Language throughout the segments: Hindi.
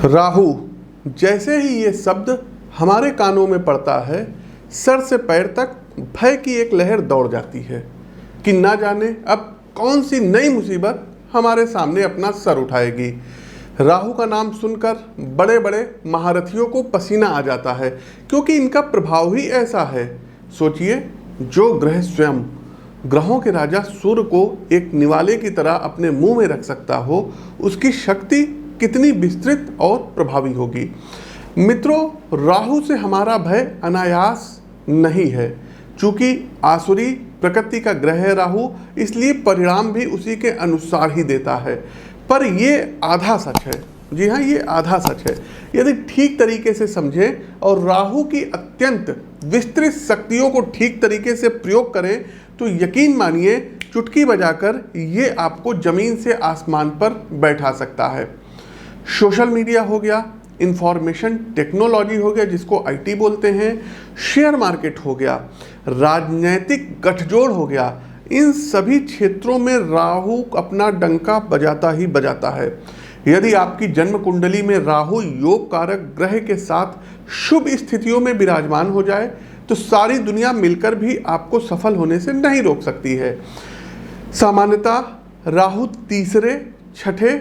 राहु, जैसे ही ये शब्द हमारे कानों में पड़ता है, सर से पैर तक भय की एक लहर दौड़ जाती है कि ना जाने अब कौन सी नई मुसीबत हमारे सामने अपना सर उठाएगी। राहु का नाम सुनकर बड़े बड़े महारथियों को पसीना आ जाता है, क्योंकि इनका प्रभाव ही ऐसा है। सोचिए, जो ग्रह स्वयं ग्रहों के राजा सूर्य को एक निवाले की तरह अपने मुंह में रख सकता हो, उसकी शक्ति कितनी विस्तृत और प्रभावी होगी। मित्रों, राहु से हमारा भय अनायास नहीं है। चूंकि आसुरी प्रकृति का ग्रह है राहु, इसलिए परिणाम भी उसी के अनुसार ही देता है। पर ये आधा सच है। जी हाँ, ये आधा सच है। यदि ठीक तरीके से समझें और राहु की अत्यंत विस्तृत शक्तियों को ठीक तरीके से प्रयोग करें तो यकीन मानिए, चुटकी बजाकर ये आपको जमीन से आसमान पर बैठा सकता है। सोशल मीडिया हो गया, इंफॉर्मेशन टेक्नोलॉजी हो गया जिसको आईटी बोलते हैं, शेयर मार्केट हो गया, राजनीतिक गठजोड़ हो गया, इन सभी क्षेत्रों में राहु अपना डंका बजाता ही बजाता है। यदि आपकी जन्म कुंडली में राहु योग कारक ग्रह के साथ शुभ स्थितियों में विराजमान हो जाए तो सारी दुनिया मिलकर भी आपको सफल होने से नहीं रोक सकती है। सामान्यतः राहु तीसरे, छठे,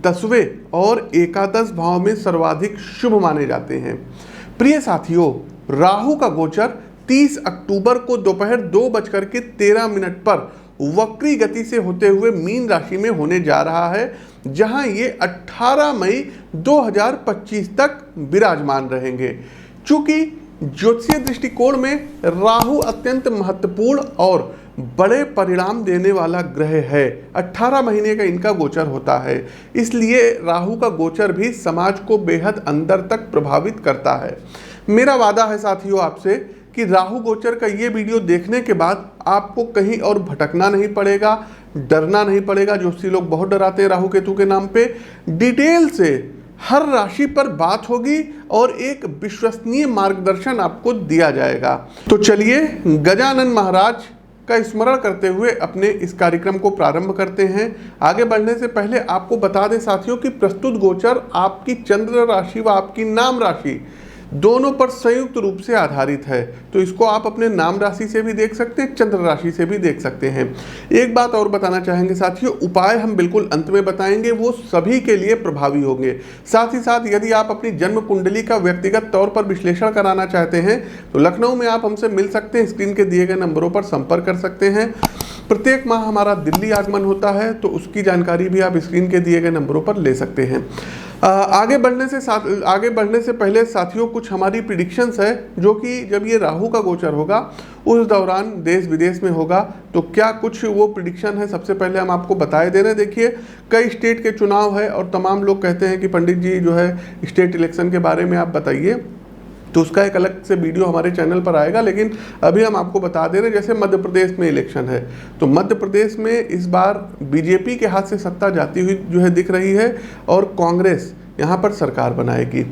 10वें और एकादश भाव में सर्वाधिक शुभ माने जाते हैं। प्रिय साथियों, राहु का गोचर 30 अक्टूबर को दोपहर 2:13 पर वक्री गति से होते हुए मीन राशि में होने जा रहा है, जहां ये 18 मई 2025 तक विराजमान रहेंगे। चूंकि ज्योतिषीय दृष्टिकोण में राहु अत्यंत महत्वपूर्ण और बड़े परिणाम देने वाला ग्रह है, 18 महीने का इनका गोचर होता है, इसलिए राहु का गोचर भी समाज को बेहद अंदर तक प्रभावित करता है। मेरा वादा है साथियों आपसे कि राहु गोचर का ये वीडियो देखने के बाद आपको कहीं और भटकना नहीं पड़ेगा, डरना नहीं पड़ेगा। ज्योतिषी लोग बहुत डराते हैं राहु केतु के नाम पे। डिटेल से हर राशि पर बात होगी और एक विश्वसनीय मार्गदर्शन आपको दिया जाएगा। तो चलिए गजानन महाराज का स्मरण करते हुए अपने इस कार्यक्रम को प्रारंभ करते हैं। आगे बढ़ने से पहले आपको बता दें साथियों कि प्रस्तुत गोचर आपकी चंद्र राशि व आपकी नाम राशि दोनों पर संयुक्त रूप से आधारित है। तो इसको आप अपने नाम राशि से भी देख सकते हैं, चंद्र राशि से भी देख सकते हैं। एक बात और बताना चाहेंगे साथियों, उपाय हम बिल्कुल अंत में बताएंगे, वो सभी के लिए प्रभावी होंगे। साथ ही साथ यदि आप अपनी जन्म कुंडली का व्यक्तिगत तौर पर विश्लेषण कराना चाहते हैं तो लखनऊ में आप हमसे मिल सकते हैं, स्क्रीन के दिए गए नंबरों पर संपर्क कर सकते हैं। प्रत्येक माह हमारा दिल्ली आगमन होता है, तो उसकी जानकारी भी आप स्क्रीन के दिए गए नंबरों पर ले सकते हैं। आगे बढ़ने से पहले साथियों कुछ हमारी प्रिडिक्शंस है, जो कि जब ये राहु का गोचर होगा उस दौरान देश विदेश में होगा, तो क्या कुछ वो प्रिडिक्शन है सबसे पहले हम आपको बताए दे रहे हैं। देखिए, कई स्टेट के चुनाव है और तमाम लोग कहते हैं कि पंडित जी जो है स्टेट इलेक्शन के बारे में आप बताइए, तो उसका एक अलग से वीडियो हमारे चैनल पर आएगा। लेकिन अभी हम आपको बता दे रहे हैं, जैसे मध्य प्रदेश में इलेक्शन है, तो मध्य प्रदेश में इस बार बीजेपी के हाथ से सत्ता जाती हुई जो है दिख रही है और कांग्रेस यहाँ पर सरकार बनाएगी।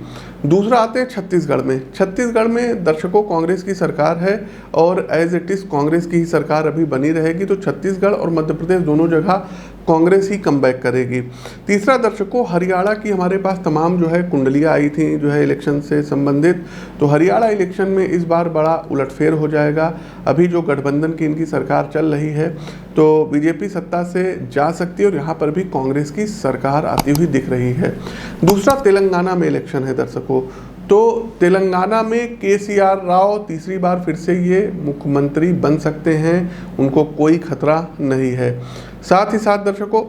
दूसरा आते हैं छत्तीसगढ़ में। छत्तीसगढ़ में दर्शकों कांग्रेस की सरकार है और एज इट इज़ कांग्रेस की ही सरकार अभी बनी रहेगी, तो छत्तीसगढ़ और मध्य प्रदेश दोनों जगह कांग्रेस ही कमबैक करेगी। तीसरा दर्शकों, हरियाणा की हमारे पास तमाम जो है कुंडलियाँ आई थी जो है इलेक्शन से संबंधित, तो हरियाणा इलेक्शन में इस बार बड़ा उलटफेर हो जाएगा। अभी जो गठबंधन की इनकी सरकार चल रही है, तो बीजेपी सत्ता से जा सकती है और यहाँ पर भी कांग्रेस की सरकार आती हुई दिख रही है। दूसरा तेलंगाना में इलेक्शन है दर्शकों, तो तेलंगाना में केसीआर राव तीसरी बार फिर से ये मुख्यमंत्री बन सकते हैं, उनको कोई खतरा नहीं है। साथ ही साथ दर्शकों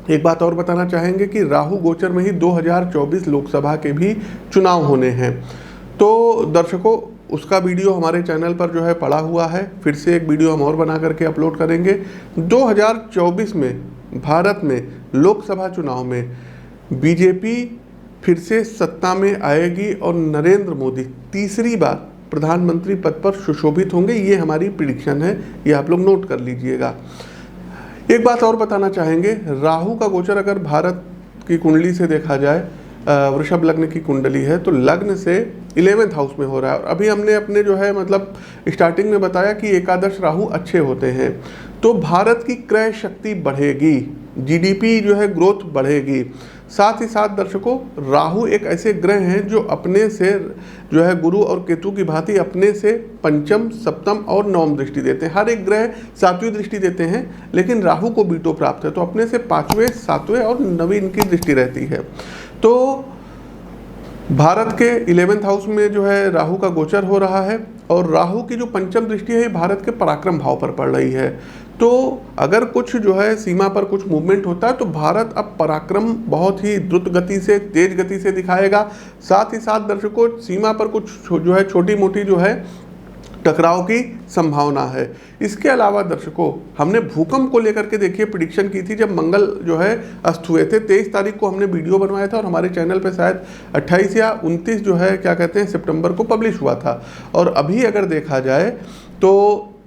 एक बात और बताना चाहेंगे कि राहु गोचर में ही 2024 लोकसभा के भी चुनाव होने हैं, तो दर्शकों उसका वीडियो हमारे चैनल पर जो है पड़ा हुआ है। फिर से एक वीडियो हम और बना करके अपलोड करेंगे। 2024 में भारत में लोकसभा चुनाव में बीजेपी फिर से सत्ता में आएगी और नरेंद्र मोदी तीसरी बार प्रधानमंत्री पद पर सुशोभित होंगे। ये हमारी प्रिडिक्शन है, ये आप लोग नोट कर लीजिएगा। एक बात और बताना चाहेंगे, राहु का गोचर अगर भारत की कुंडली से देखा जाए, वृषभ लग्न की कुंडली है, तो लग्न से 11वें हाउस में हो रहा है। और अभी हमने अपने जो है मतलब स्टार्टिंग में बताया कि एकादश राहु अच्छे होते हैं, तो भारत की क्रय शक्ति बढ़ेगी, जीडीपी जो है ग्रोथ बढ़ेगी। साथ ही साथ दर्शकों, राहु एक ऐसे ग्रह हैं जो अपने से जो है गुरु और केतु की भांति अपने से पंचम, सप्तम और नवम दृष्टि देते हैं। हर एक ग्रह सातवीं दृष्टि देते हैं, लेकिन राहु को बीटो प्राप्त है, तो अपने से पांचवें, सातवें और नवीं इनकी दृष्टि रहती है। तो भारत के 11वें हाउस में जो है राहु का गोचर हो रहा है, और राहु की जो पंचम दृष्टि है ये भारत के पराक्रम भाव पर पड़ रही है। तो अगर कुछ जो है सीमा पर कुछ मूवमेंट होता है तो भारत अब पराक्रम बहुत ही द्रुत गति से, तेज गति से दिखाएगा। साथ ही साथ दर्शकों, सीमा पर कुछ जो है छोटी मोटी जो है टकराव की संभावना है। इसके अलावा दर्शकों, हमने भूकंप को लेकर के देखिए प्रिडिक्शन की थी जब मंगल जो है अस्त हुए थे। 23 तारीख को हमने वीडियो बनवाया था और हमारे चैनल पे शायद 28 या 29 जो है क्या कहते हैं सितंबर को पब्लिश हुआ था। और अभी अगर देखा जाए तो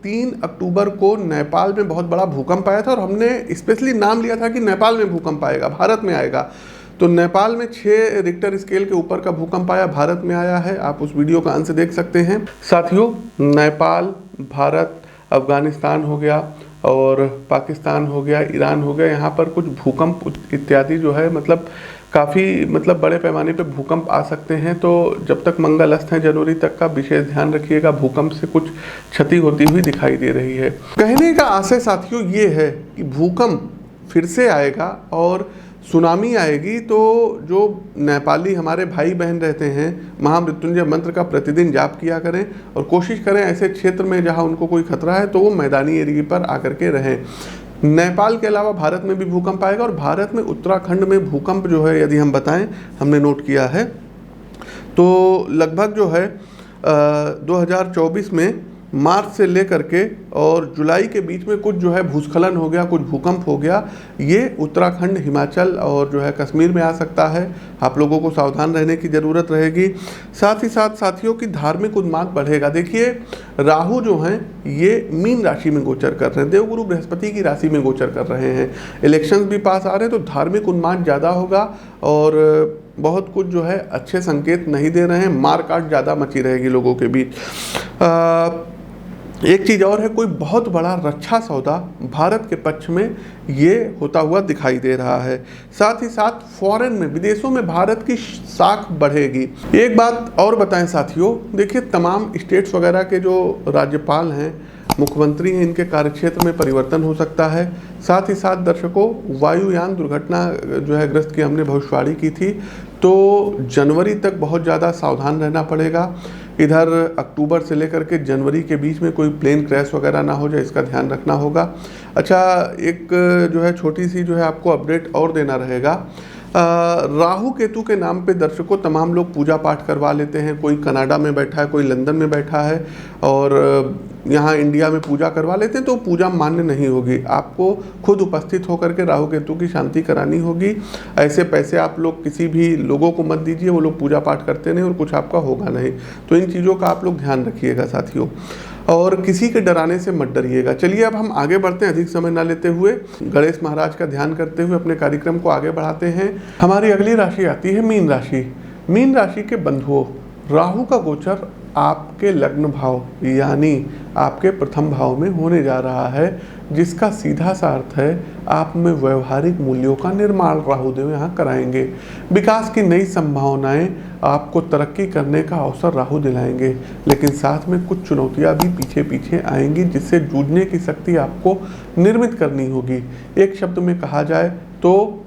3 अक्टूबर को नेपाल में बहुत बड़ा भूकंप आया था, और हमने स्पेशली नाम लिया था कि नेपाल में भूकंप आएगा, भारत में आएगा। तो नेपाल में 6 रिक्टर स्केल के ऊपर का भूकंप आया, भारत में आया है। आप उस वीडियो का अंश देख सकते हैं। साथियों, नेपाल, भारत, अफगानिस्तान हो गया और पाकिस्तान हो गया, ईरान हो गया, यहाँ पर कुछ भूकंप इत्यादि जो है काफ़ी बड़े पैमाने पे भूकंप आ सकते हैं। तो जब तक मंगल अस्त है जनवरी तक का विशेष ध्यान रखिएगा, भूकंप से कुछ क्षति होती हुई दिखाई दे रही है। कहने का आशय साथियों ये है कि भूकंप फिर से आएगा और सुनामी आएगी, तो जो नेपाली हमारे भाई बहन रहते हैं, महामृत्युंजय मंत्र का प्रतिदिन जाप किया करें और कोशिश करें ऐसे क्षेत्र में जहां उनको कोई खतरा है तो वो मैदानी एरिया पर आकर के रहें। नेपाल के अलावा भारत में भी भूकंप आएगा, और भारत में उत्तराखंड में भूकंप जो है यदि हम बताएं, हमने नोट किया है तो लगभग जो है 2024 में मार्च से लेकर के और जुलाई के बीच में कुछ जो है भूस्खलन हो गया, कुछ भूकंप हो गया। ये उत्तराखंड, हिमाचल और जो है कश्मीर में आ सकता है। आप लोगों को सावधान रहने की ज़रूरत रहेगी। साथ ही साथ साथियों की धार्मिक उन्माद बढ़ेगा। देखिए, राहु जो हैं ये मीन राशि में गोचर कर रहे हैं, देवगुरु बृहस्पति की राशि में गोचर कर रहे हैं। इलेक्शंस भी पास आ रहे हैं, तो धार्मिक उन्माद ज़्यादा होगा और बहुत कुछ जो है अच्छे संकेत नहीं दे रहे हैं। मार काट ज़्यादा मची रहेगी लोगों के बीच। एक चीज़ और है, कोई बहुत बड़ा रक्षा सौदा भारत के पक्ष में ये होता हुआ दिखाई दे रहा है। साथ ही साथ फॉरेन में, विदेशों में भारत की साख बढ़ेगी। एक बात और बताएं साथियों, देखिए तमाम स्टेट्स वगैरह के जो राज्यपाल हैं, मुख्यमंत्री हैं, इनके कार्यक्षेत्र में परिवर्तन हो सकता है। साथ ही साथ दर्शकों, वायुयान दुर्घटना जो है ग्रस्त की हमने भविष्यवाणी की थी, तो जनवरी तक बहुत ज़्यादा सावधान रहना पड़ेगा। इधर अक्टूबर से लेकर के जनवरी के बीच में कोई प्लेन क्रैश वगैरह ना हो जाए, इसका ध्यान रखना होगा। अच्छा, एक जो है छोटी सी जो है आपको अपडेट और देना रहेगा। राहु केतु के नाम पे दर्शकों तमाम लोग पूजा पाठ करवा लेते हैं। कोई कनाडा में बैठा है, कोई लंदन में बैठा है और यहाँ इंडिया में पूजा करवा लेते हैं, तो पूजा मान्य नहीं होगी। आपको खुद उपस्थित होकर के राहु केतु की शांति करानी होगी। ऐसे पैसे आप लोग किसी भी लोगों को मत दीजिए, वो लोग पूजा पाठ करते नहीं और कुछ आपका होगा नहीं। तो इन चीज़ों का आप लोग ध्यान रखिएगा साथियों, और किसी के डराने से मत डरिएगा। चलिए अब हम आगे बढ़ते हैं, अधिक समय ना लेते हुए गणेश महाराज का ध्यान करते हुए अपने कार्यक्रम को आगे बढ़ाते हैं। हमारी अगली राशि आती है मीन राशि। मीन राशि के बंधुओं, राहु का गोचर आपके लग्न भाव यानी आपके प्रथम भाव में होने जा रहा है, जिसका सीधा सा अर्थ है आप में व्यवहारिक मूल्यों का निर्माण राहुदेव यहाँ कराएंगे। विकास की नई संभावनाएं, आपको तरक्की करने का अवसर राहु दिलाएंगे, लेकिन साथ में कुछ चुनौतियां भी पीछे पीछे आएंगी, जिससे जूझने की शक्ति आपको निर्मित करनी होगी। एक शब्द में कहा जाए तो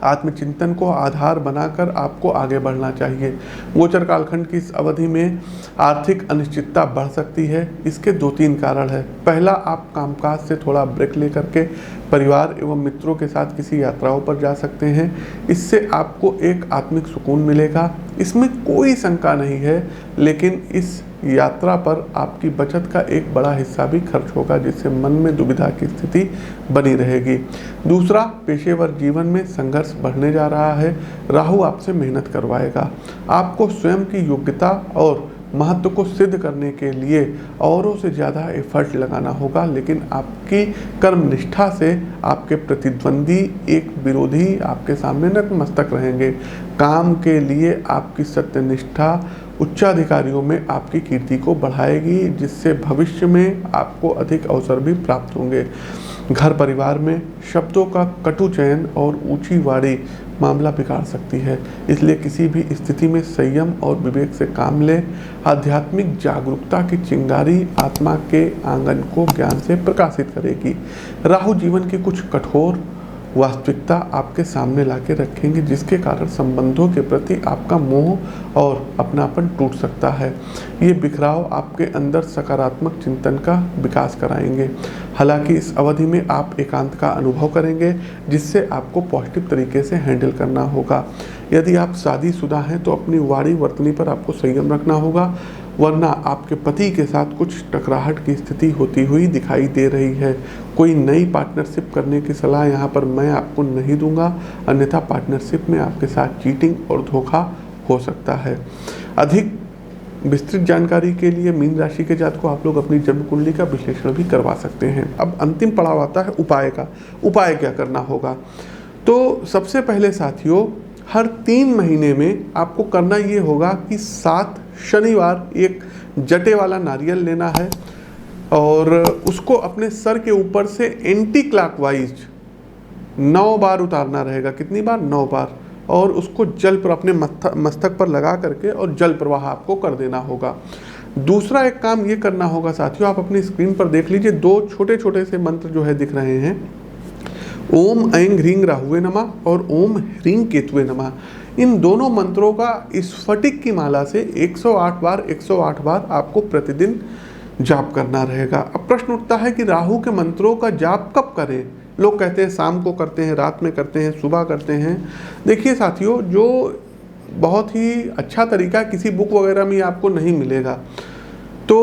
आत्मचिंतन को आधार बनाकर आपको आगे बढ़ना चाहिए। गोचर कालखंड की इस अवधि में आर्थिक अनिश्चितता बढ़ सकती है। इसके 2-3 कारण है। पहला, आप कामकाज से थोड़ा ब्रेक लेकर के परिवार एवं मित्रों के साथ किसी यात्राओं पर जा सकते हैं। इससे आपको एक आत्मिक सुकून मिलेगा, इसमें कोई शंका नहीं है। लेकिन इस यात्रा पर आपकी बचत का एक बड़ा हिस्सा भी खर्च होगा, जिससे मन में दुविधा की स्थिति बनी रहेगी। दूसरा, पेशेवर जीवन में संघर्ष बढ़ने जा रहा है। राहु आपसे मेहनत करवाएगा। आपको स्वयं की योग्यता और महत्व को सिद्ध करने के लिए औरों से ज़्यादा एफर्ट लगाना होगा, लेकिन आपकी कर्म निष्ठा से आपके प्रतिद्वंदी, एक विरोधी आपके सामने नतमस्तक रहेंगे। काम के लिए आपकी सत्यनिष्ठा उच्चाधिकारियों में आपकी कीर्ति को बढ़ाएगी, जिससे भविष्य में आपको अधिक अवसर भी प्राप्त होंगे। घर परिवार में शब्दों का कटु चयन और ऊंची वाणी मामला बिगाड़ सकती है। इसलिए किसी भी स्थिति में संयम और विवेक से काम लें। आध्यात्मिक जागरूकता की चिंगारी आत्मा के आंगन को ज्ञान से प्रकाशित करेगी। राहु जीवन की कुछ कठोर वास्तविकता आपके सामने लाके रखेंगे, जिसके कारण संबंधों के प्रति आपका मोह और अपनापन टूट सकता है। ये बिखराव आपके अंदर सकारात्मक चिंतन का विकास कराएंगे। हालांकि इस अवधि में आप एकांत का अनुभव करेंगे, जिससे आपको पॉजिटिव तरीके से हैंडल करना होगा। यदि आप शादीशुदा हैं तो अपनी वाणी वर्तनी पर आपको संयम रखना होगा, वरना आपके पति के साथ कुछ टकराहट की स्थिति होती हुई दिखाई दे रही है। कोई नई पार्टनरशिप करने की सलाह यहाँ पर मैं आपको नहीं दूंगा, अन्यथा पार्टनरशिप में आपके साथ चीटिंग और धोखा हो सकता है। अधिक विस्तृत जानकारी के लिए मीन राशि के जातकों आप लोग अपनी जन्म कुंडली का विश्लेषण भी करवा सकते हैं। अब अंतिम पड़ाव आता है उपाय का। उपाय क्या करना होगा? तो सबसे पहले साथियों, हर 3 महीने में आपको करना ये होगा कि 7 शनिवार एक जटे वाला नारियल लेना है और उसको अपने सर के ऊपर से एंटी क्लॉकवाइज 9 बार उतारना रहेगा। कितनी बार? 9 बार। और उसको जल पर अपने मस्तक पर लगा करके और जल प्रवाह आपको कर देना होगा। दूसरा एक काम ये करना होगा साथियों, आप अपनी स्क्रीन पर देख लीजिए, 2 छोटे छोटे से मंत्र जो है दिख रहे हैं। ओम ऐं ह्रीं राहुवे नमः और ओम ह्रीं केतुवे नमः। इन दोनों मंत्रों का स्फटिक की माला से 108 बार आपको प्रतिदिन जाप करना रहेगा। अब प्रश्न उठता है कि राहु के मंत्रों का जाप कब करें? लोग कहते हैं शाम को करते हैं, रात में करते हैं, सुबह करते हैं। देखिए साथियों, जो बहुत ही अच्छा तरीका किसी बुक वगैरह में आपको नहीं मिलेगा। तो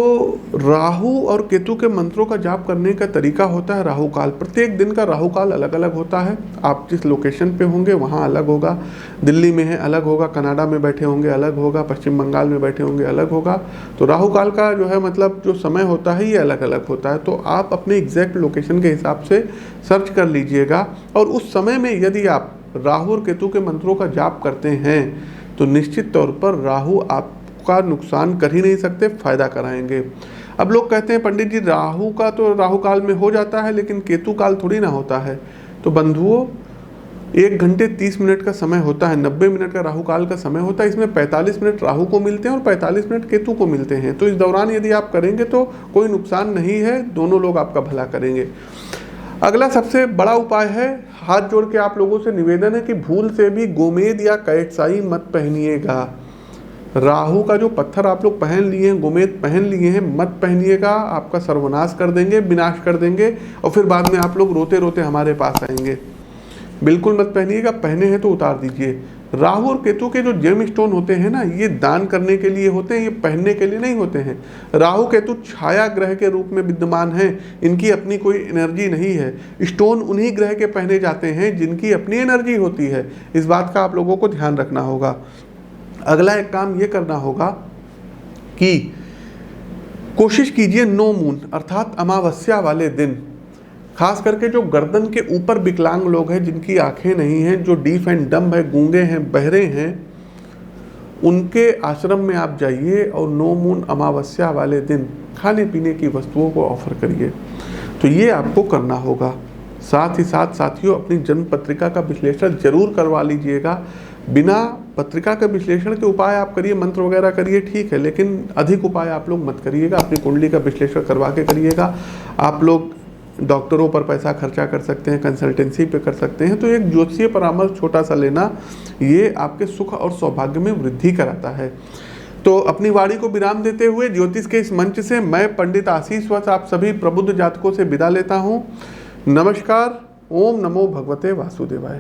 राहु और केतु के मंत्रों का जाप करने का तरीका होता है राहु काल। प्रत्येक दिन का राहु काल अलग अलग होता है। आप जिस लोकेशन पे होंगे वहाँ अलग होगा। दिल्ली में है अलग होगा, कनाडा में बैठे होंगे अलग होगा, पश्चिम बंगाल में बैठे होंगे अलग होगा। तो राहु काल का जो है मतलब जो समय होता है ये अलग अलग होता है। तो आप अपने एग्जैक्ट लोकेशन के हिसाब से सर्च कर लीजिएगा और उस समय में यदि आप राहु और केतु के मंत्रों का जाप करते हैं तो निश्चित तौर पर राहु का नुकसान कर ही नहीं सकते, फायदा कराएंगे। अब लोग कहते हैं पंडित जी राहु का तो राहु काल में हो जाता है लेकिन केतु काल थोड़ी ना होता है। तो बंधुओं, 1 घंटे 30 मिनट का समय होता है, 90 मिनट का राहु काल का समय होता है। इसमें 45 मिनट राहु को मिलते हैं और 45 मिनट केतु को मिलते हैं। तो इस दौरान यदि आप करेंगे तो कोई नुकसान नहीं है, दोनों लोग आपका भला करेंगे। अगला सबसे बड़ा उपाय है, हाथ जोड़ के आप लोगों से निवेदन है कि भूल से भी गोमेद या कैटसाई मत पहनिएगा। राहु का जो पत्थर आप लोग पहन लिए हैं, गोमेद पहन लिए हैं, मत पहनिएगा। आपका सर्वनाश कर देंगे, विनाश कर देंगे और फिर बाद में आप लोग रोते रोते हमारे पास आएंगे। बिल्कुल मत पहनिएगा, पहने हैं तो उतार दीजिए। राहु और केतु के जो जेम स्टोन होते हैं ना, ये दान करने के लिए होते हैं, ये पहनने के लिए नहीं होते हैं। राहु केतु छाया ग्रह के रूप में विद्यमान हैं, इनकी अपनी कोई एनर्जी नहीं है। स्टोन उन्हीं ग्रह के पहने जाते हैं जिनकी अपनी एनर्जी होती है। इस बात का आप लोगों को ध्यान रखना होगा। अगला एक काम ये करना होगा कि कोशिश कीजिए नो मून अर्थात अमावस्या वाले दिन, खास करके जो गर्दन के ऊपर विकलांग लोग हैं, जिनकी आंखें नहीं हैं, जो डीफ एंड डम्ब है, गूंगे हैं, बहरे हैं, उनके आश्रम में आप जाइए और नो मून अमावस्या वाले दिन खाने पीने की वस्तुओं को ऑफर करिए। तो ये आपको करना होगा। साथ ही साथ साथियों, अपनी जन्म पत्रिका का विश्लेषण जरूर करवा लीजिएगा। बिना पत्रिका के विश्लेषण के उपाय आप करिए, मंत्र वगैरह करिए, ठीक है, लेकिन अधिक उपाय आप लोग मत करिएगा। अपनी कुंडली का विश्लेषण करवा के करिएगा। आप लोग डॉक्टरों पर पैसा खर्चा कर सकते हैं, कंसल्टेंसी पे कर सकते हैं। तो एक ज्योतिषीय परामर्श छोटा सा लेना, ये आपके सुख और सौभाग्य में वृद्धि कराता है। तो अपनी वाणी को विराम देते हुए ज्योतिष के इस मंच से मैं पंडित आशीष वत्स आप सभी प्रबुद्ध जातकों से विदा लेता हूँ। नमस्कार। ओम नमो भगवते वासुदेवाय।